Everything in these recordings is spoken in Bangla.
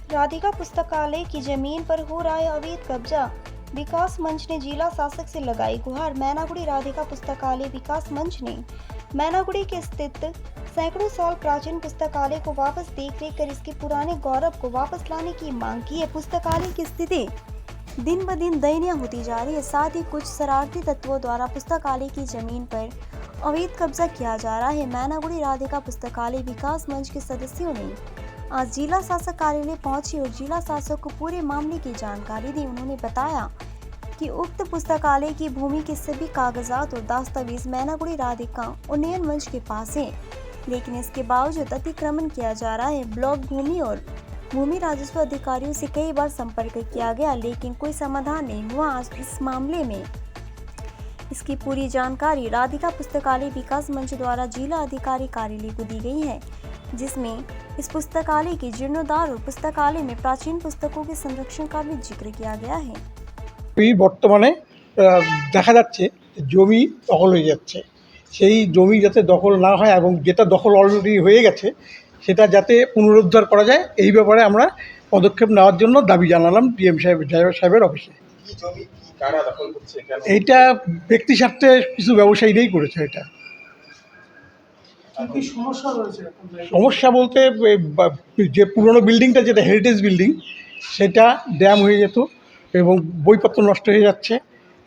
राधिका पुस्तकालय की जमीन पर हो रहा है अवैध कब्जा। विकास मंच ने जिला शासक से लगाई गुहार। मैनागुड़ी राधिका पुस्तकालय विकास मंच ने मैनागुड़ी के स्थित सैकड़ों साल प्राचीन पुस्तकालय को वापस देखरेख कर इसके पुराने गौरव को वापस लाने की मांग की है। पुस्तकालय की स्थिति दिन ब दिन दयनीय होती जा रही है। साथ ही कुछ शरारती तत्वों द्वारा पुस्तकालय की जमीन पर अवैध कब्जा किया जा रहा है। मैनागुड़ी राधिका पुस्तकालय विकास मंच के सदस्यों ने आज जिला शासक कार्यालय पहुंची और जिला शासक को पूरे मामले की जानकारी दी। उन्होंने बताया कि उक्त पुस्तकालय की भूमि के सभी कागजात और दस्तावेज मैनागुड़ी राधिका उन्नयन मंच के पास है, लेकिन इसके बावजूद अतिक्रमण किया जा रहा है। ब्लॉक भूमि और भूमि राजस्व अधिकारियों से कई बार संपर्क किया गया, लेकिन कोई समाधान नहीं हुआ। आज इस मामले में इसकी पूरी जानकारी राधिका पुस्तकालय विकास मंच द्वारा जिला अधिकारी कार्यालय को दी गई है, जिसमें इस पुस्तकालय के जीर्णोद्धार और पुस्तकालय में प्राचीन पुस्तकों के संरक्षण का भी जिक्र किया गया है। বর্তমানে দেখা যাচ্ছে জমি দখল হয়ে যাচ্ছে। সেই জমি যাতে দখল না হয় এবং যেটা দখল অলরেডি হয়ে গেছে সেটা যাতে পুনরুদ্ধার করা যায়, এই ব্যাপারে আমরা পদক্ষেপ নেওয়ার জন্য দাবি জানালাম ডিএম সাহেবের অফিসে। এইটা ব্যক্তি স্বার্থে কিছু ব্যবসায়ীরাই করেছে। এটা সমস্যা বলতে যে পুরনো বিল্ডিংটা, যেটা হেরিটেজ বিল্ডিং, সেটা ড্যাম হয়ে যেত এবং বইপত্র নষ্ট হয়ে যাচ্ছে।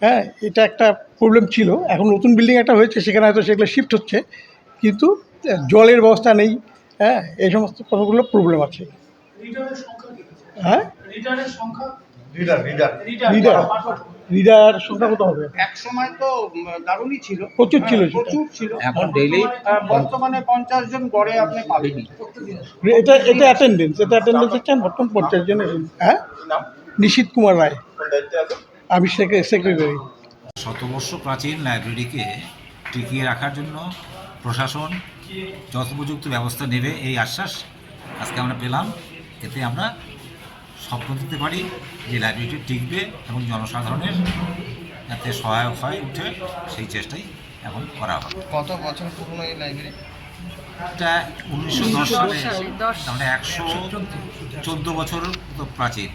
হ্যাঁ, এটা একটা প্রবলেম ছিল। এখন নতুন বিল্ডিং একটা হয়েছে, সেখানে হয়তো সেগুলো শিফট হচ্ছে, কিন্তু জলের ব্যবস্থা নেই। হ্যাঁ, এই সমস্ত কতগুলো প্রবলেম আছে। হ্যাঁ, রিডার সংখ্যা কত হবে? এক সময় তো দারুণই ছিল, প্রচুর ছিল, এখন ডেইলি বর্তমানে 50 জন গড়ে আপনি পাবেনই। এটা অ্যাটেন্ডেন্স হচ্ছে বর্তমান 50 জন। হ্যাঁ, নিশীথ কুমার রায়, আমি সেক্রেটারি। শতবর্ষ প্রাচীন লাইব্রেরিকে টিকিয়ে রাখার জন্য প্রশাসন যথোপযুক্ত ব্যবস্থা নেবে, এই আশ্বাস আজকে আমরা পেলাম। এতে আমরা স্বপ্ন দিতে পারি যে লাইব্রেরিটি টিকবে এবং জনসাধারণের যাতে সহায়ক হয় উঠে, সেই চেষ্টাই এখন করা হবে। কত বছর পুরনো এই লাইব্রেরি? এটা 1910 সালে, তার মানে 114 বছর প্রাচীন।